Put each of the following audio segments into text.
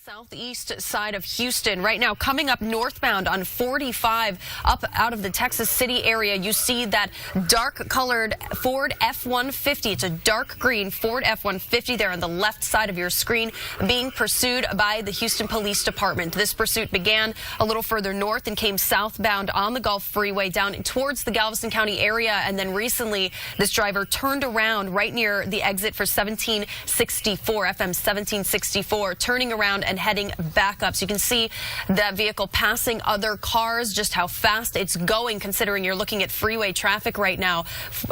southeast side of Houston right now, coming up northbound on 45 up out of the Texas City area. You see that dark colored Ford F-150. It's a dark green Ford F-150 there on the left side of your screen, being pursued by the Houston Police Department. This pursuit began a little further north and came southbound on the Gulf Freeway down towards the Galveston County area. And then recently this driver turned around right near the exit for 1764, FM 1764, turning around and heading back up. So you can see that vehicle passing other cars, just how fast it's going, considering you're looking at freeway traffic right now.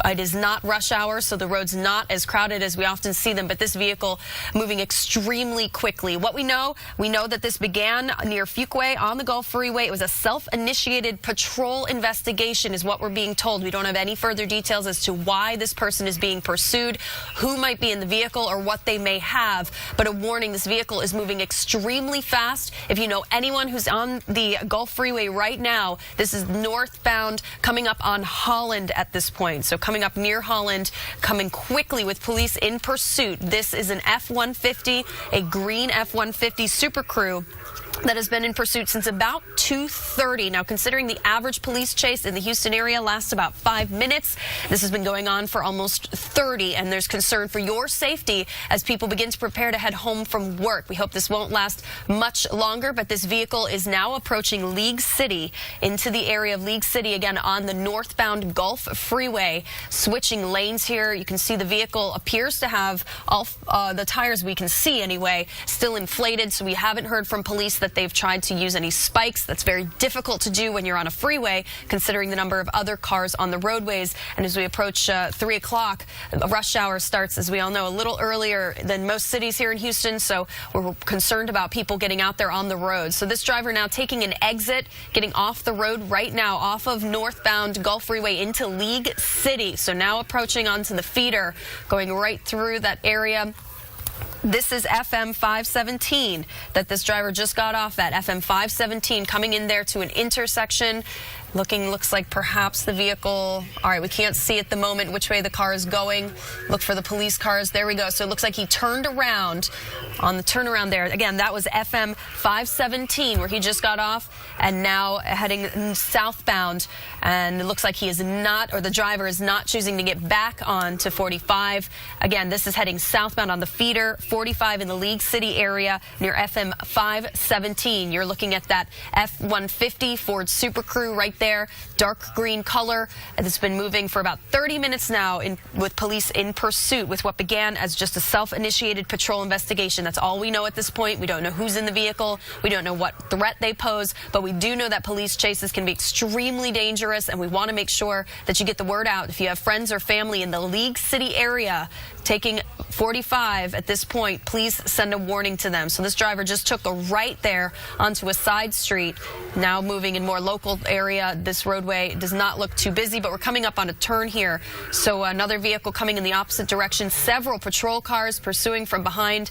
It is not rush hour, so the road's not as crowded as we often see them, but this vehicle moving extremely quickly. What we know that this began near Fuquay on the Gulf Freeway. It was a self-initiated patrol investigation is what we're being told. We don't have any further details as to why this person is being pursued, who might be in the vehicle, or what they may have. But a warning, this vehicle is moving extremely fast. If you know anyone who's on the Gulf Freeway right now, this is northbound coming up on Holland at this point. So coming up near Holland, coming quickly with police in pursuit. This is an F-150, a green F-150 Super Crew that has been in pursuit since about 2:30. Now, considering the average police chase in the Houston area lasts about 5 minutes, this has been going on for almost 30, and there's concern for your safety as people begin to prepare to head home from work. We hope this won't last much longer, but this vehicle is now approaching League City, into the area of League City, again on the northbound Gulf Freeway, switching lanes here. You can see the vehicle appears to have all the tires, we can see anyway, still inflated, so we haven't heard from police that they've tried to use any spikes. That's very difficult to do when you're on a freeway, considering the number of other cars on the roadways. And as we approach 3 o'clock, rush hour starts, as we all know, a little earlier than most cities here in Houston, so we're concerned about people getting out there on the road. So this driver now taking an exit, getting off the road right now, off of northbound Gulf Freeway into League City. So now approaching onto the feeder, going right through that area. This is FM 517 that this driver just got off at. FM 517 coming in there to an intersection. Looks like perhaps the vehicle, all right, we can't see at the moment which way the car is going. Look for the police cars. There we go. So it looks like he turned around on the turnaround there. Again, that was FM 517 where he just got off, and now heading southbound. And it looks like he is not, or the driver is not choosing to get back on to 45. Again, this is heading southbound on the feeder, 45 in the League City area near FM 517. You're looking at that F-150 Ford Super Crew right there, dark green color. It's been moving for about 30 minutes now with police in pursuit with what began as just a self-initiated patrol investigation. That's all we know at this point. We don't know who's in the vehicle. We don't know what threat they pose, but we do know that police chases can be extremely dangerous, and we want to make sure that you get the word out. If you have friends or family in the League City area taking 45 at this point, please send a warning to them. So this driver just took a right there onto a side street, now moving in more local area. This roadway does not look too busy, but we're coming up on a turn here. So another vehicle coming in the opposite direction, several patrol cars pursuing from behind.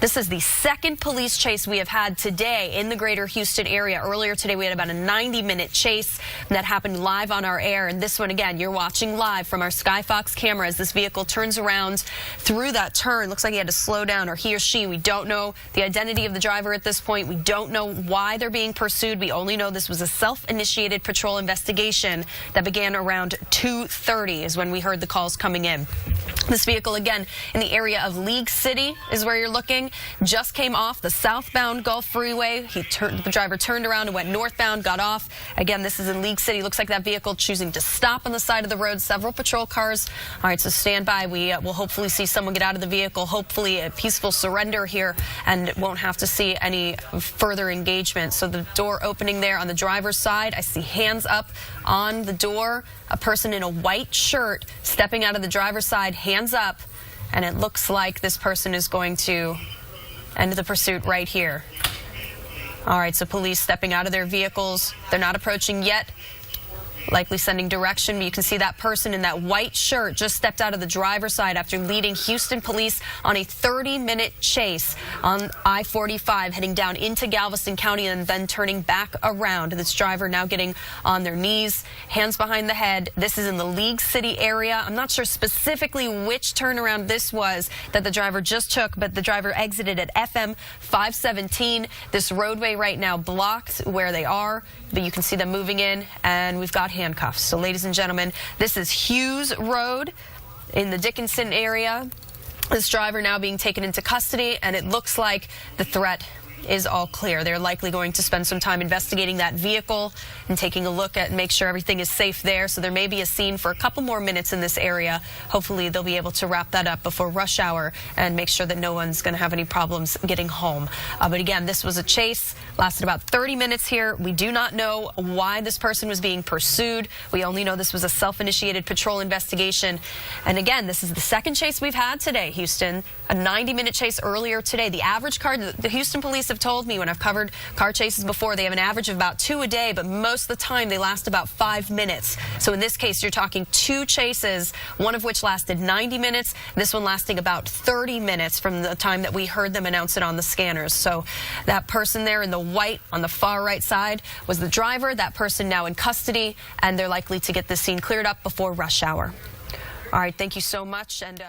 This is the second police chase we have had today in the greater Houston area. Earlier today, we had about a 90-minute chase that happened live on our air. And this one, again, you're watching live from our Skyfox cameras. This vehicle turns around through that turn. Looks like he had to slow down, or he or she. We don't know the identity of the driver at this point. We don't know why they're being pursued. We only know this was a self-initiated patrol investigation that began around 2:30 is when we heard the calls coming in. This vehicle, again, in the area of League City is where you're looking. Just came off the southbound Gulf Freeway. The driver turned around and went northbound, got off. Again, this is in League City. Looks like that vehicle choosing to stop on the side of the road. Several patrol cars. All right, so stand by. We will hopefully see someone get out of the vehicle. Hopefully a peaceful surrender here, and won't have to see any further engagement. So the door opening there on the driver's side. I see hands up on the door. A person in a white shirt stepping out of the driver's side, hands up, and it looks like this person is going to end the pursuit right here. All right, so police stepping out of their vehicles. They're not approaching yet. likely sending direction. You can see that person in that white shirt just stepped out of the driver's side after leading Houston police on a 30-minute chase on I-45 heading down into Galveston County and then turning back around. This driver now getting on their knees, hands behind the head. This is in the League City area. I'm not sure specifically which turnaround this was that the driver just took, but the driver exited at FM 517. This roadway right now blocked where they are, but you can see them moving in, and we've got handcuffs. So, ladies and gentlemen, this is Hughes Road in the Dickinson area. This driver now being taken into custody, and it looks like the threat is all clear. They're likely going to spend some time investigating that vehicle and taking a look at and make sure everything is safe there. So there may be a scene for a couple more minutes in this area. Hopefully they'll be able to wrap that up before rush hour and make sure that no one's going to have any problems getting home. But again, this was a chase, lasted about 30 minutes here. We do not know why this person was being pursued. We only know this was a self-initiated patrol investigation. And again, this is the second chase we've had today, Houston. A 90-minute chase earlier today. The average car, the Houston police have told me when I've covered car chases before, they have an average of about 2 a day, but most of the time they last about 5 minutes. So in this case, you're talking 2 chases, one of which lasted 90 minutes, this one lasting about 30 minutes from the time that we heard them announce it on the scanners. So that person there in the white on the far right side was the driver. That person now in custody, and they're likely to get this scene cleared up before rush hour. All right, thank you so much. And